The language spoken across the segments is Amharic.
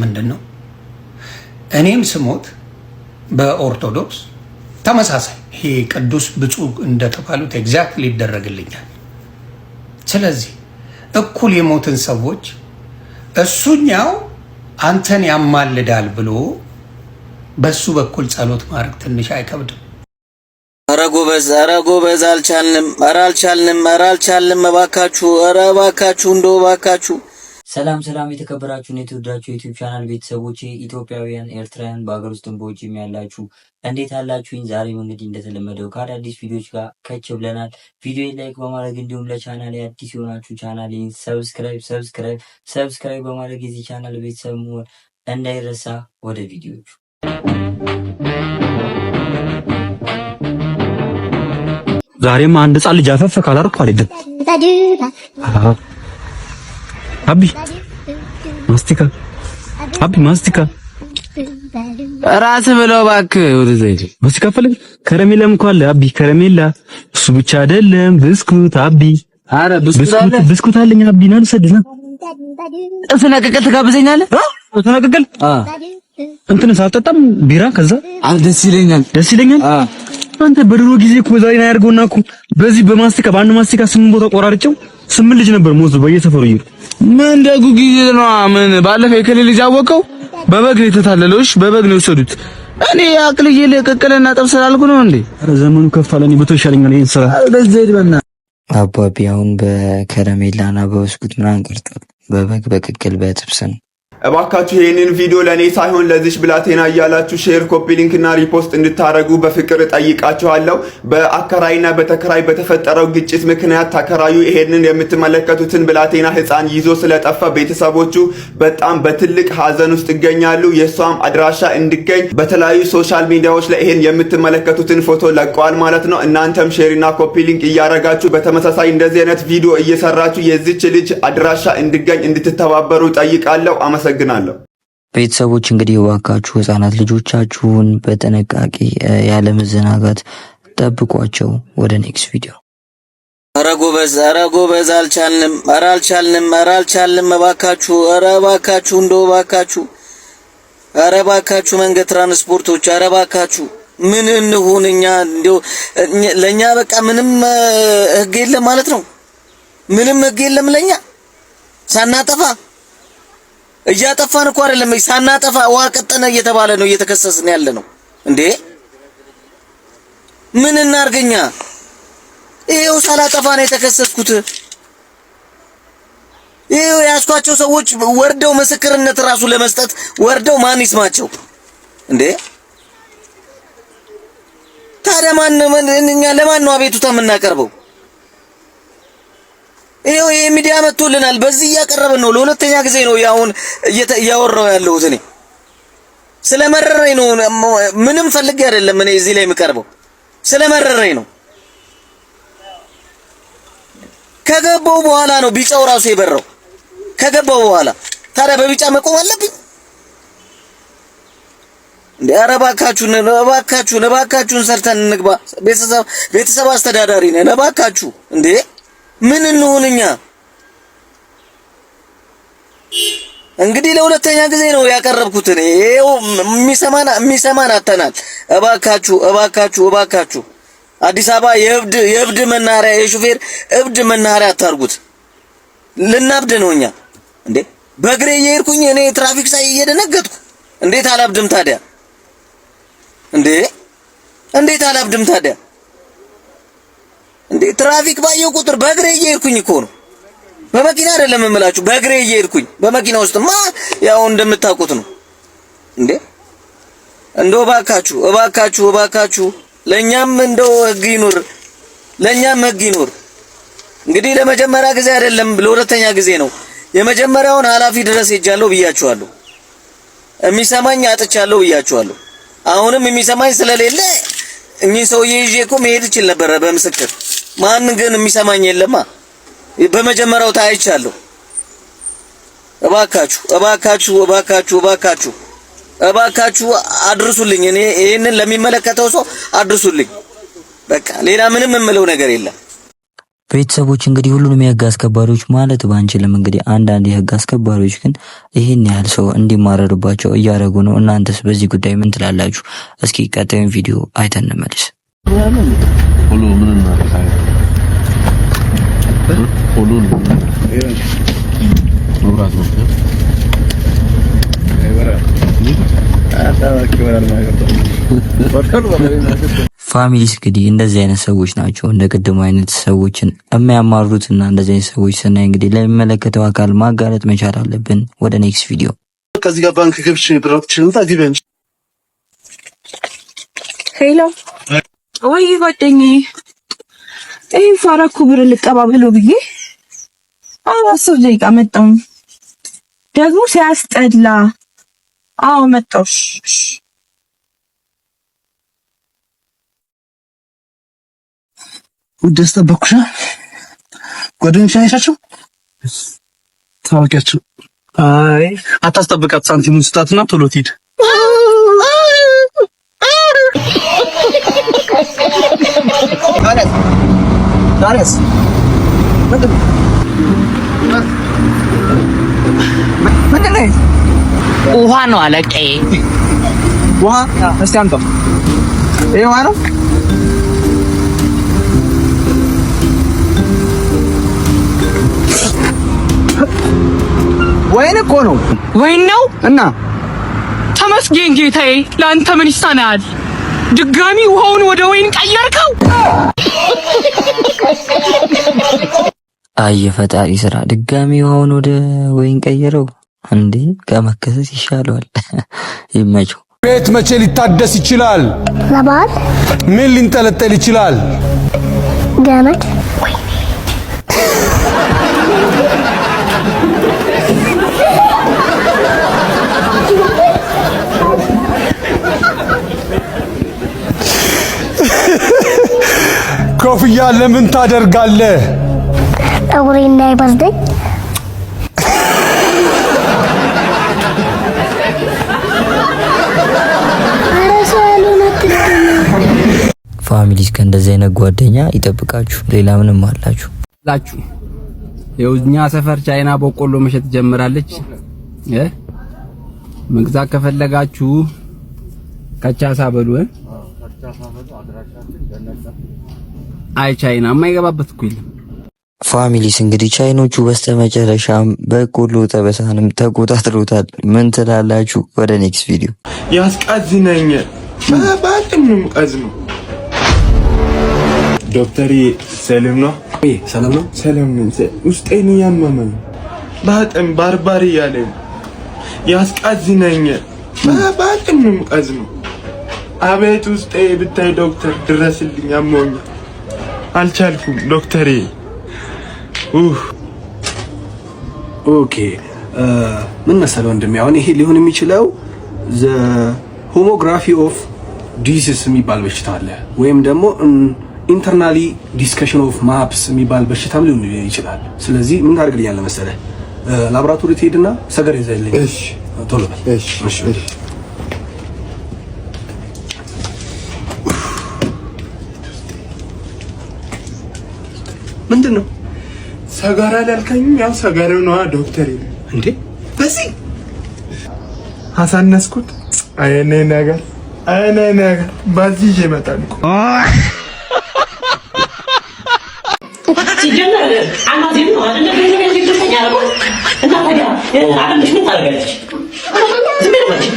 ምንድነው? እኔም ስሞት በኦርቶዶክስ ተመሳሳይ ይሄ ቅዱስ ብፁዕ እንደተባሉት ኤግዛክትሊ ይደረግልኛል። ስለዚህ እኩል የሞትን ሰዎች እሱኛው አንተን ያማልዳል ብሎ በሱ በኩል ጸሎት ማድረግ ትንሽ አይከብድም? ኧረ ጎበዝ አልቻልንም እባካችሁ እንደው እባካችሁ። ሰላም የተከበራችሁና የተወዳችሁ የዩቲዩብ ቻናል ቤተሰቦቼ ኢትዮጵያውያን፣ ኤርትራውያን በአገር ውስጥም በውጭም ያላችሁ እንዴት አላችሁኝ? ዛሬም እንግዲህ እንደተለመደው ከአዳዲስ ቪዲዮዎች ጋር ከች ብለናል። ቪዲዮን ላይክ በማድረግ እንዲሁም ለቻናሌ አዲስ የሆናችሁ ቻናሌን ሰብስክራይብ በማድረግ የዚህ ቻናል ቤተሰብ መሆን እንዳይረሳ። ወደ ቪዲዮቹ ዛሬም አንድ ህጻን ልጅ አፈፈ ካላርኩ አይደለም። አቢ ማስቲካ ራስ ብለው እባክህ ወደ ዘይት ማስቲካ ፈልግ። ከረሜላም እኮ አለ አቢ፣ ከረሜላ እሱ ብቻ አይደለም፣ ብስኩት አቢ። አረ ብስኩት አለኝ አቢ። ና ልሰድና ተነቀቀል ትጋብዘኛለህ? ተነቀቀል እንትን ሳልጠጣም ቢራ ከዛ ደስ ይለኛል። አንተ በድሮ ጊዜ እኮ ዛሬ ነው ያርገውና እኮ በዚህ በማስቲካ በአንድ ማስቲካ 8 ቦታ ቆራርጨው 8 ልጅ ነበር ሞዝ በየሰፈሩ ይሩ። ምን ደጉ ጊዜ ነው? ምን ባለፈው የከሌ ልጅ አወቀው በበግ ነው የተታለለውሽ፣ በበግ ነው የወሰዱት። እኔ አቅልዬ ለቀቀለና ጠብስ ስላልኩ ነው እንዴ? ኧረ ዘመኑ ከፍ አለ። እኔ በቶ ይሻለኛል ይሄን ስራ። አባቢ አሁን በከረሜላና በብስኩት ምናምን ቀርቷል። በበግ በቅቅል በጥብስ ነው። እባካችሁ ይህንን ቪዲዮ ለኔ ሳይሆን ለዚች ብላቴና እያላችሁ ሼር፣ ኮፒ ሊንክ እና ሪፖስት እንድታረጉ በፍቅር ጠይቃችኋለሁ። በአከራይና በተከራይ በተፈጠረው ግጭት ምክንያት ተከራዩ ይሄንን የምትመለከቱትን ብላቴና ሕፃን ይዞ ስለጠፋ ቤተሰቦቹ በጣም በትልቅ ሀዘን ውስጥ ይገኛሉ። የሷም አድራሻ እንዲገኝ በተለያዩ ሶሻል ሚዲያዎች ላይ ይሄን የምትመለከቱትን ፎቶ ለቀዋል ማለት ነው። እናንተም ሼር እና ኮፒ ሊንክ እያረጋችሁ በተመሳሳይ እንደዚህ አይነት ቪዲዮ እየሰራችሁ የዚች ልጅ አድራሻ እንዲገኝ እንድትተባበሩ ጠይቃለሁ። አመሰግናለሁ። ቤተሰቦች እንግዲህ እባካችሁ ህጻናት ልጆቻችሁን በጥንቃቄ ያለ መዘናጋት ጠብቋቸው። ወደ ኔክስት ቪዲዮ። ኧረ ጎበዝ አልቻልንም እባካችሁ እንደው እባካችሁ መንገድ ትራንስፖርቶች እባካችሁ ምን እንሁን እኛ? እንደው ለኛ በቃ ምንም ህግ የለም ማለት ነው። ምንም ህግ የለም ለኛ ሳናጠፋ እያጠፋን እኮ አይደለም፣ ሳናጠፋ ውሃ ቀጠነ እየተባለ ነው እየተከሰስን ያለ ነው እንዴ? ምን እናርገኛ? ይሄው ሳላጠፋ ነው የተከሰስኩት። ይሄው ያስኳቸው ሰዎች ወርደው ምስክርነት ራሱ ለመስጠት ወርደው ማን ይስማቸው እንዴ? ታዲያ እኛ ለማን ነው አቤቱታ የምናቀርበው? ይሄው ይሄ ሚዲያ መጥቶልናል። በዚህ እያቀረብን ነው። ለሁለተኛ ጊዜ ነው ያውን እያወራው ያለሁት። እኔ ስለመረረኝ ነው። ምንም ፈልጌ አይደለም እኔ እዚህ ላይ የምቀርበው፣ ስለመረረኝ ነው። ከገባው በኋላ ነው ቢጫው ራሱ የበራው። ከገባው በኋላ ታዲያ በቢጫ መቆም አለብኝ እንዴ? ኧረ እባካችሁን ሰርተን እንግባ። ቤተሰብ አስተዳዳሪ ነን። እባካችሁ እንዴ ምን እንሁንኛ? እንግዲህ ለሁለተኛ ጊዜ ነው ያቀረብኩት እኔ። ይሄው የሚሰማን አተናል። እባካችሁ አዲስ አበባ የእብድ መናኸሪያ፣ የሹፌር እብድ መናኸሪያ አታርጉት። ልናብድ ነው እኛ እንዴ? በእግሬ እየሄድኩኝ እኔ ትራፊክ ሳይ እየደነገጥኩ እንዴት አላብድም ታዲያ? እንዴት አላብድም ታዲያ? እንዴ ትራፊክ ባየው ቁጥር በእግሬ እየሄድኩኝ እኮ ነው። በመኪና አይደለም የምላችሁ፣ በእግሬ እየሄድኩኝ። በመኪና ውስጥማ ያው እንደምታውቁት ነው እንዴ። እንደው እባካችሁ ለኛም እንደው ህግ ይኑር። እንግዲህ ለመጀመሪያ ጊዜ አይደለም ለሁለተኛ ጊዜ ነው። የመጀመሪያውን ኃላፊ ድረስ ሄጃለሁ ብያችኋለሁ። የሚሰማኝ አጥቻለሁ ብያችኋለሁ። አሁንም የሚሰማኝ ስለሌለ እኚህ ሰውዬ ይዤ እኮ መሄድ እችል ነበረ በምስክር። ማን ግን የሚሰማኝ የለማ። በመጀመሪያው ታይቻለሁ። እባካችሁ አድርሱልኝ። እኔ ይሄንን ለሚመለከተው ሰው አድርሱልኝ። በቃ ሌላ ምንም የምለው ነገር የለም። ቤተሰቦች እንግዲህ ሁሉንም የህግ አስከባሪዎች ማለት ባንችልም እንግዲህ አንዳንድ የህግ አስከባሪዎች ግን ይህን ያህል ሰው እንዲማረርባቸው እያደረጉ ነው። እናንተስ በዚህ ጉዳይ ምን ትላላችሁ? እስኪ ቀጣዩን ቪዲዮ አይተን እንመለስ። ፋሚሊስ እንግዲህ እንደዚህ አይነት ሰዎች ናቸው። እንደ ቅድሙ አይነት ሰዎችን የሚያማሩትና እንደዚህ አይነት ሰዎች ስናይ እንግዲህ ለሚመለከተው አካል ማጋለጥ መቻል አለብን። ወደ ኔክስት ቪዲዮ። ከዚህ ጋር ባንክ ገብቼ ብራችን ታግቢያንሽ። ሄሎ ወይ ጓደኛዬ፣ ይሄን ፋራኩ ብር ልቀባበለው ብዬ 10 ደቂቃ መጣሁ። ደግሞ ሲያስጠላ። አዎ መጣሁ። ውደስ ጠበኩሻ። ጓደኞች አይሻቸው ታውቂያቸው? አይ አታስጠብቃት፣ ሳንቲሙን ስጣትና ቶሎ ትሂድ። ታረስ ውሃ ነው አለቄ። ውሃ እስቲ አንተ ይሄ ውሃ ነው። ወይን እኮ ነው። ወይን ነው እና ተመስገን ጌታዬ፣ ለአንተ ምን ይሳናል? ድጋሚ ውሃውን ወደ ወይን ቀየርከው። አይ የፈጣሪ ስራ፣ ድጋሚ ውሃውን ወደ ወይን ቀየረው እንዴ! ከመከሰስ ይሻለዋል። ይመቸው። ቤት መቼ ሊታደስ ይችላል? ለበዓል። ምን ሊንጠለጠል ይችላል? ገመድ። ኮፍያ ለምን ታደርጋለህ? ፀጉሬ እንዳይበርደኝ። ፋሚሊስ ከእንደዚህ አይነት ጓደኛ ይጠብቃችሁ። ሌላ ምንም አላችሁ ላችሁ? የውኛ ሰፈር ቻይና በቆሎ መሸጥ ጀምራለች። መግዛት ከፈለጋችሁ ከቻሳ በሉ። አይ ቻይና የማይገባበት እኮ የለም። ፋሚሊስ እንግዲህ ቻይኖቹ በስተመጨረሻም በቆሎ ጠበሳንም ተቆጣጥሮታል። ምን ትላላችሁ? ወደ ኔክስት ቪዲዮ። ያስቃዝነኝ በጣም ነው የምቃዝነው። ዶክተር ሰላም ነው? ሰላም ነው። ሰላም ነው። ውስጤን ያመመኝ በጣም ባርባሪ ያለኝ ያስቃዝነኝ በጣም ነው የምቃዝነው። አቤት ውስጤ ብታይ ዶክተር ድረስልኝ፣ አሞኛል፣ አልቻልኩም ዶክተሬ። ኦኬ ምን መሰለው ወንድሜ፣ አሁን ይሄ ሊሆን የሚችለው ዘ ሆሞግራፊ ኦፍ ዲዚስ የሚባል በሽታ አለ፣ ወይም ደግሞ ኢንተርናሊ ዲስከሽን ኦፍ ማፕስ የሚባል በሽታም ሊሆን ይችላል። ስለዚህ ምን ታደርግልኛለህ መሰለህ፣ ላቦራቶሪ ትሄድና ሰገር ይዘህልኝ። እሺ ቶሎ በል። እሺ እሺ። ምንድን ነው ሰጋራ ላልከኝም ያው ሰጋራው ነው ዶክተር። እንዴ በዚህ አሳነስኩት። አይኔ ነገር በዚህ ይመጣል እኮ ሲጀመር አማዚም ነው አይደለ? ገንዘብ ያስገኛል ያለው እና ታዲያ አለምሽ ምን ታደርጋለች? ዝም ብለሽ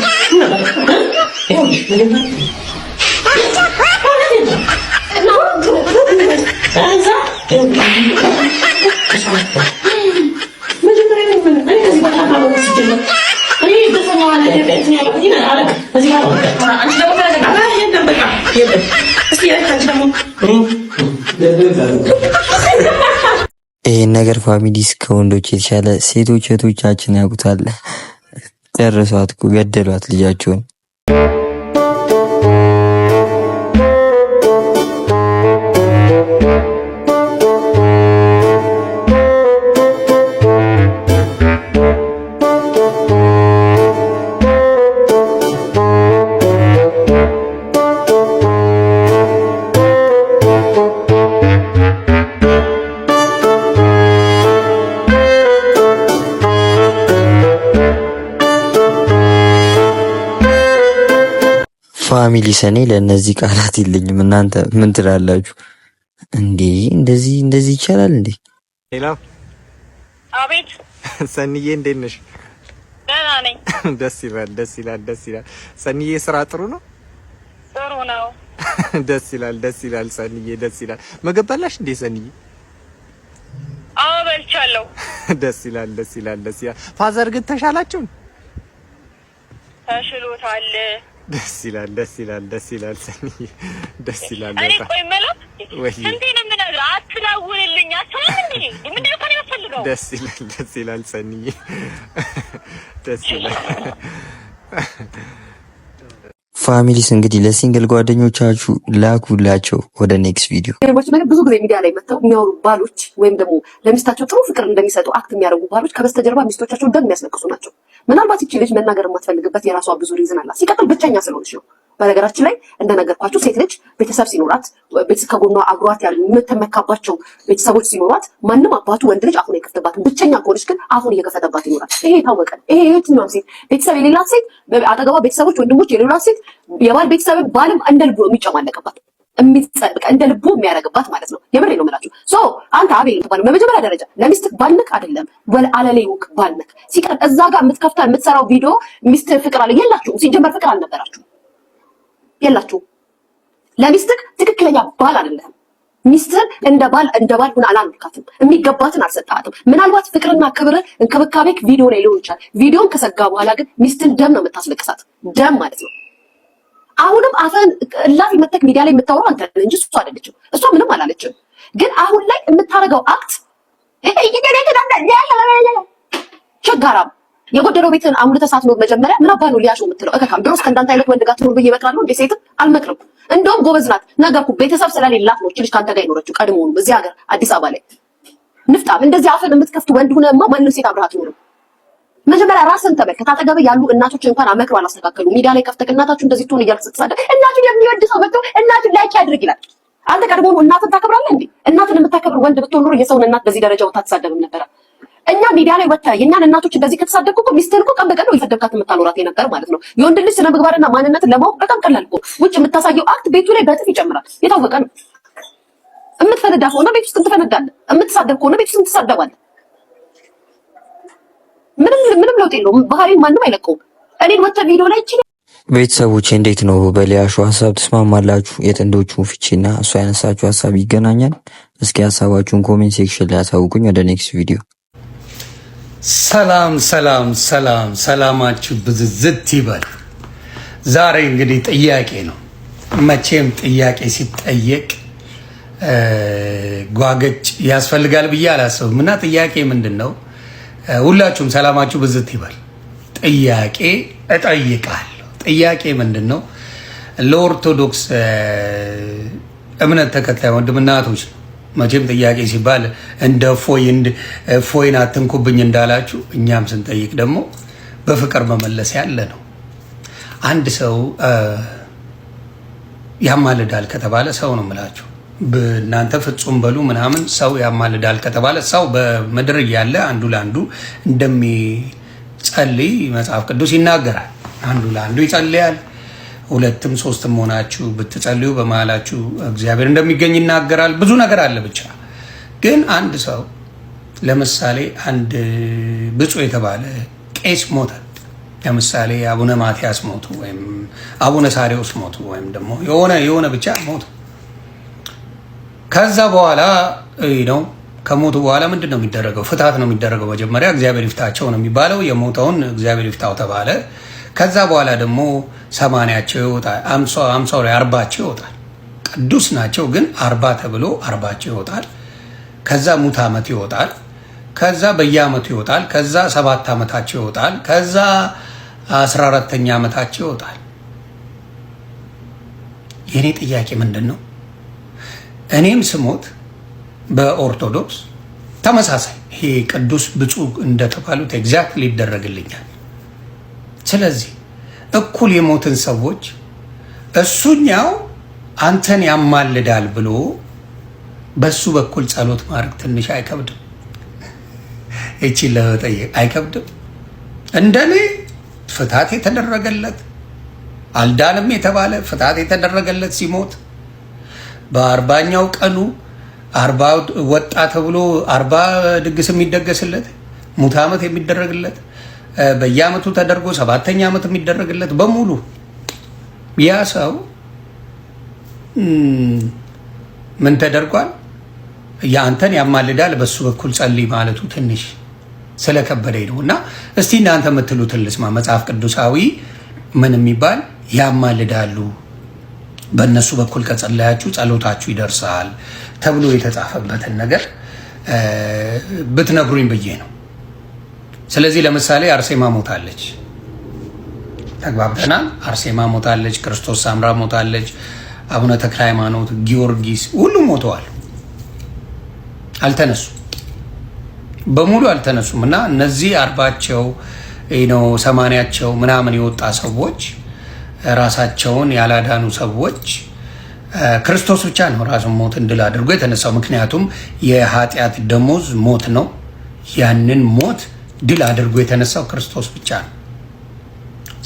ይህን ነገር ፋሚሊስ ከወንዶች የተሻለ ሴቶች እህቶቻችን ያውቁታል። ጨርሷት እኮ ገደሏት ልጃቸውን። ፋሚሊ ሰኔ ለእነዚህ ቃላት የለኝም። እናንተ ምን ትላላችሁ እንዴ? እንደዚህ ይቻላል እንዴ? ሄሎ። አቤት። ሰኒዬ እንዴት ነሽ? ደህና ነኝ። ደስ ይላል። ሰኒዬ ስራ ጥሩ ነው? ጥሩ ነው። ደስ ይላል ሰኒዬ ደስ ይላል። ምግብ በላሽ እንዴ ሰኒዬ? አዎ በልቻለሁ። ደስ ይላል። ፋዘር ግን ተሻላችሁ? ተሽሎታል። ደስ ይላል ሰኒዬ ደስ ይላል። እኔ ቆይ መላክ እንዴ ነው የምነግርህ? አትደውልልኝ አትልም እንዴ? ምንድን ነው ከኔ የምትፈልገው? ደስ ይላል ሰኒዬ ደስ ይላል። ፋሚሊስ እንግዲህ ለሲንግል ጓደኞቻችሁ ላኩላቸው ወደ ኔክስት ቪዲዮ። ብዙ ጊዜ ሚዲያ ላይ መጥተው የሚያወሩ ባሎች ወይም ደግሞ ለሚስታቸው ጥሩ ፍቅር እንደሚሰጡ አክት የሚያደርጉ ባሎች ከበስተጀርባ ሚስቶቻቸው እንደሚያስለቅሱ ናቸው። ምናልባት ይቺ ልጅ መናገር የማትፈልግበት የራሷ ብዙ ሪዝን አላት። ሲቀጥል ብቸኛ ስለሆነች ነው። በነገራችን ላይ እንደነገርኳችሁ ሴት ልጅ ቤተሰብ ሲኖራት ቤተሰብ ከጎኗ አብሯት ያሉ የምትመካባቸው ቤተሰቦች ሲኖሯት ማንም አባቱ ወንድ ልጅ አፉን አይከፍትባትም። ብቸኛ ከሆነች ግን አፉን እየከፈተባት ይኖራል። ይሄ የታወቀ ነው። ይሄ የትኛውም ሴት ቤተሰብ የሌላት ሴት አጠገቧ ቤተሰቦች ወንድሞች የሌላት ሴት የባል ቤተሰብ ባልም እንደ ልቡ ነው የሚጨማለቅባት የሚጸብቅ እንደ ልቡ የሚያደርግባት ማለት ነው። የምሬ ነው የምላችሁ። ሶ አንተ አቤል ተባለ በመጀመሪያ ደረጃ ለሚስት ባልነክ አይደለም ወለ አለሌውክ ባልነክ ሲቀር እዛ ጋር የምትከፍታ የምትሰራው ቪዲዮ ሚስት ፍቅር አለ የላችሁም። ሲጀመር ፍቅር አልነበራችሁም የላችሁ። ለሚስትህ ትክክለኛ ባል አይደለም። ሚስትህን እንደ ባል ሆነ አላልካትም። የሚገባትን አልሰጣትም። ምናልባት ፍቅርና ክብር እንክብካቤክ ቪዲዮ ላይ ሊሆን ይችላል። ቪዲዮን ከሰጋ በኋላ ግን ሚስትን ደም ነው የምታስለቅሳት። ደም ማለት ነው። አሁንም አፈን እላፊ መተክ ሚዲያ ላይ የምታወራው አንተ እንጂ እሷ አይደለችም። እሷ ምንም አላለችም። ግን አሁን ላይ የምታረገው አክት ቸጋራም የጎደለው ቤትን አሙልተህ ሳትኖር መጀመሪያ ምን አባ ነው ሊያሾ የምትለው? እከካም ድሮስ ከእንዳንተ አይነት ወንድ ጋር ትኖር ብዬ እመክራለሁ እንዴ? ሴትም አልመክርም። እንደውም ጎበዝ ናት ነገርኩ። ቤተሰብ ስለሌላት ነው ልጅ ካንተ ጋር ይኖረችው። ቀድሞውኑ እዚህ ሀገር አዲስ አበባ ላይ ንፍጣም እንደዚህ አፈን የምትከፍት ወንድ ሆነማ ማንም ሴት አብረሃት ነው። መጀመሪያ ራስን ተመልከት። አጠገብ ያሉ እናቶች እንኳን አመክሮ አላስተካከሉ። ሚዲያ ላይ ከፍተህ እናታችሁ እንደዚህ ትሆን እያልክ ስትሳደብ እናቱ የሚወድ ሰው መጥቶ እናቱን ላይክ ያድርግ ይላል። አንተ ቀድሞውኑ እናትን ታከብራለህ እንዴ? እናትን የምታከብር ወንድ ብትሆን ኖሮ የሰውን እናት በዚህ ደረጃው ታትሳደብም ነበር። እኛ ሚዲያ ላይ ወጥተህ የኛን እናቶች እንደዚህ ከተሳደብኩ እኮ ሚስትህን እኮ ቀን በቀን ነው እየሰደብካት የምታኖራት የነበር ማለት ነው። የወንድ ልጅ ስነ ምግባርና ማንነትን ለማወቅ በጣም ቀላል እኮ። ውጭ የምታሳየው አክት ቤቱ ላይ በእጥፍ ይጨምራል። የታወቀ ነው። የምትፈነዳ ከሆነ ቤት ውስጥ ትፈነዳለህ። የምትሳደብ ከሆነ ቤት ውስጥ ትሳደባለህ። ምንም ለውጥ የለውም። ባህሪን ማንም አይለቀውም። እኔን ወጥተህ ቪዲዮ ላይ ቤተሰቦቼ እንዴት ነው? በሊያሾ ሀሳብ ተስማማላችሁ? የጥንዶቹ ፍቺና እሷ ያነሳችሁ ሀሳብ ይገናኛል? እስኪ ሀሳባችሁን ኮሜንት ሴክሽን ላይ አሳውቁኝ። ወደ ኔክስት ቪዲዮ። ሰላማችሁ ብዝዝት ይበል። ዛሬ እንግዲህ ጥያቄ ነው። መቼም ጥያቄ ሲጠየቅ ጓገጭ ያስፈልጋል ብዬ አላሰብም እና ጥያቄ ምንድን ነው? ሁላችሁም ሰላማችሁ ብዝት ይበል። ጥያቄ እጠይቃለሁ። ጥያቄ ምንድን ነው? ለኦርቶዶክስ እምነት ተከታይ ወንድምና እህቶች ነው። መቼም ጥያቄ ሲባል እንደ ፎይን አትንኩብኝ እንዳላችሁ እኛም ስንጠይቅ ደግሞ በፍቅር መመለስ ያለ ነው። አንድ ሰው ያማልዳል ከተባለ ሰው ነው የምላችሁ። እናንተ ፍጹም በሉ ምናምን ሰው ያማልዳል ከተባለ ሰው በምድር እያለ አንዱ ለአንዱ እንደሚጸልይ መጽሐፍ ቅዱስ ይናገራል። አንዱ ለአንዱ ይጸልያል። ሁለትም ሶስትም ሆናችሁ ብትጸልዩ በመሃላችሁ እግዚአብሔር እንደሚገኝ ይናገራል። ብዙ ነገር አለ። ብቻ ግን አንድ ሰው ለምሳሌ አንድ ብፁዕ የተባለ ቄስ ሞተ። ለምሳሌ አቡነ ማትያስ ሞቱ፣ ወይም አቡነ ሳሪዎስ ሞቱ፣ ወይም ደግሞ የሆነ ብቻ ሞቱ። ከዛ በኋላ ነው ከሞቱ በኋላ ምንድን ነው የሚደረገው? ፍትሐት ነው የሚደረገው። መጀመሪያ እግዚአብሔር ይፍታቸው ነው የሚባለው። የሞተውን እግዚአብሔር ይፍታው ተባለ። ከዛ በኋላ ደግሞ 80ቸው ይወጣል፣ 50 ላይ 40ቸው ይወጣል። ቅዱስ ናቸው ግን 40 ተብሎ 40ቸው ይወጣል። ከዛ ሙት ዓመት ይወጣል። ከዛ በየዓመቱ ይወጣል። ከዛ 7 ዓመታቸው ይወጣል። ከዛ 14ኛ ዓመታቸው ይወጣል። የኔ ጥያቄ ምንድን ነው? እኔም ስሞት በኦርቶዶክስ ተመሳሳይ ይሄ ቅዱስ ብፁዕ እንደተባሉት ኤግዛክትሊ ይደረግልኛል። ስለዚህ እኩል የሞትን ሰዎች እሱኛው አንተን ያማልዳል ብሎ በሱ በኩል ጸሎት ማድረግ ትንሽ አይከብድም? እቺ ለጠየቅ አይከብድም? እንደኔ ፍታት የተደረገለት አልዳንም የተባለ ፍትሐት የተደረገለት ሲሞት በ40ኛው ቀኑ 40 ወጣ ተብሎ 40 ድግስ የሚደገስለት ሙት ዓመት የሚደረግለት በየዓመቱ ተደርጎ 7ኛ ዓመት የሚደረግለት በሙሉ ያ ሰው ምን ተደርጓል? ያንተን ያማልዳል በሱ በኩል ጸልይ ማለቱ ትንሽ ስለከበደኝ ነው። እና እስቲ እናንተ የምትሉትን ልስማ። መጽሐፍ ቅዱሳዊ ምን የሚባል ያማልዳሉ በእነሱ በኩል ከጸለያችሁ ጸሎታችሁ ይደርሳል ተብሎ የተጻፈበትን ነገር ብትነግሩኝ ብዬ ነው። ስለዚህ ለምሳሌ አርሴማ ሞታለች፣ ተግባብተናል። አርሴማ ሞታለች፣ ክርስቶስ ሳምራ ሞታለች፣ አቡነ ተክለ ሃይማኖት፣ ጊዮርጊስ ሁሉም ሞተዋል። አልተነሱ በሙሉ አልተነሱም። እና እነዚህ 40ቸው ነው 80ቸው ምናምን የወጣ ሰዎች ራሳቸውን ያላዳኑ ሰዎች ክርስቶስ ብቻ ነው ራሱን ሞትን ድል አድርጎ የተነሳው። ምክንያቱም የኃጢአት ደሞዝ ሞት ነው። ያንን ሞት ድል አድርጎ የተነሳው ክርስቶስ ብቻ ነው።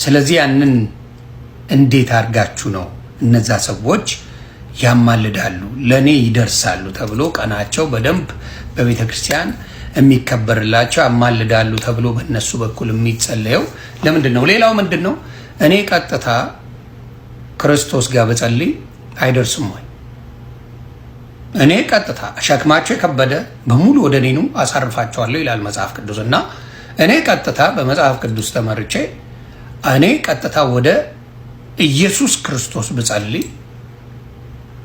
ስለዚህ ያንን እንዴት አድርጋችሁ ነው እነዛ ሰዎች ያማልዳሉ ለኔ ይደርሳሉ ተብሎ ቀናቸው በደንብ በቤተ ክርስቲያን የሚከበርላቸው ያማልዳሉ ተብሎ በእነሱ በኩል የሚጸለየው ለምንድን ነው? ሌላው ምንድን ነው? እኔ ቀጥታ ክርስቶስ ጋር በጸልይ አይደርስም ወይ? እኔ ቀጥታ ሸክማቸው የከበደ በሙሉ ወደ እኔ ኑ አሳርፋቸዋለሁ ይላል መጽሐፍ ቅዱስ። እና እኔ ቀጥታ በመጽሐፍ ቅዱስ ተመርቼ እኔ ቀጥታ ወደ ኢየሱስ ክርስቶስ ብጸልይ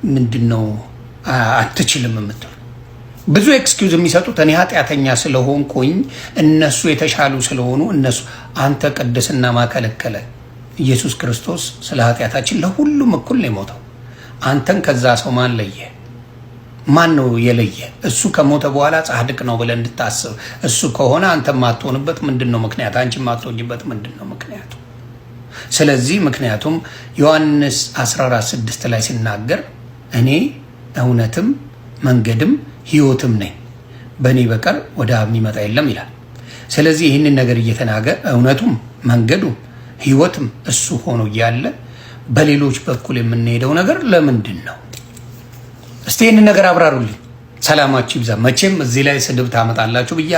ምንድነው አትችልም የምትሉ ብዙ ኤክስኪውዝ የሚሰጡት እኔ ኃጢአተኛ ስለሆንኩኝ እነሱ የተሻሉ ስለሆኑ እነሱ አንተ ቅድስና ማከለከለ ኢየሱስ ክርስቶስ ስለ ኃጢአታችን ለሁሉም እኩል ነው የሞተው። አንተን ከዛ ሰው ማን ለየ? ማን ነው የለየ? እሱ ከሞተ በኋላ ጻድቅ ነው ብለህ እንድታስብ እሱ ከሆነ አንተ ማትሆንበት ምንድነው ምክንያት? አንቺ ማትሆንበት ምንድነው ምክንያቱ? ስለዚህ ምክንያቱም ዮሐንስ 14:6 ላይ ሲናገር እኔ እውነትም መንገድም ሕይወትም ነኝ በእኔ በቀር ወደ አብ የሚመጣ የለም ይላል። ስለዚህ ይህንን ነገር እየተናገረ እውነቱም መንገዱም ሕይወትም እሱ ሆኖ እያለ በሌሎች በኩል የምንሄደው ነገር ለምንድን ነው? እስቲ ይህንን ነገር አብራሩልኝ። ሰላማችሁ ይብዛ። መቼም እዚህ ላይ ስድብ ታመጣላችሁ ብዬ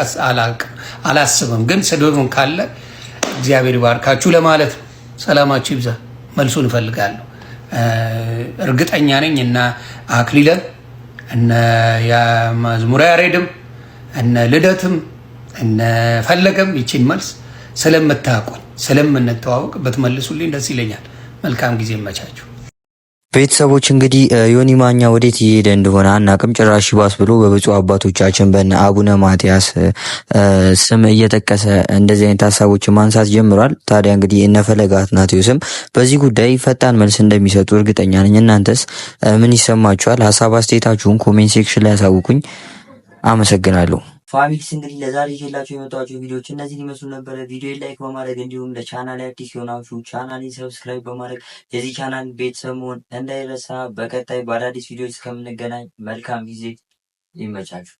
አላስብም፣ ግን ስድብም ካለ እግዚአብሔር ይባርካችሁ ለማለት ነው። ሰላማችሁ ይብዛ። መልሱን እፈልጋለሁ። እርግጠኛ ነኝ እና አክሊለም እነ መዝሙረ ያሬድም እነ ልደትም እነ ፈለገም ይቺን መልስ ስለምታውቁኝ ስለምንተዋወቅ ብትመልሱልኝ ደስ ይለኛል። መልካም ጊዜ መቻችሁ። ቤተሰቦች እንግዲህ ዮኒ ማኛ ወዴት እየሄደ እንደሆነ አናቅም። ጭራሽ ባስ ብሎ በብፁዕ አባቶቻችን በነ አቡነ ማትያስ ስም እየጠቀሰ እንደዚህ አይነት ሀሳቦችን ማንሳት ጀምሯል። ታዲያ እንግዲህ እነ ፈለገ አትናቴዎስም በዚህ ጉዳይ ፈጣን መልስ እንደሚሰጡ እርግጠኛ ነኝ። እናንተስ ምን ይሰማችኋል? ሀሳብ አስተያየታችሁን ኮሜንት ሴክሽን ላይ ያሳውቁኝ። አመሰግናለሁ። ፋሚሊስ እንግዲህ ለዛሬ ይዤላችሁ የመጣኋቸው ቪዲዮዎች እነዚህን ይመስሉ ነበረ። ቪዲዮ ላይክ በማድረግ እንዲሁም ለቻናል አዲስ የሆናችሁ ቻናልን ሰብስክራይብ በማድረግ የዚህ ቻናል ቤተሰብ መሆን እንዳይረሳ። በቀጣይ በአዳዲስ ቪዲዮዎች እስከምንገናኝ መልካም ጊዜ ይመቻችሁ።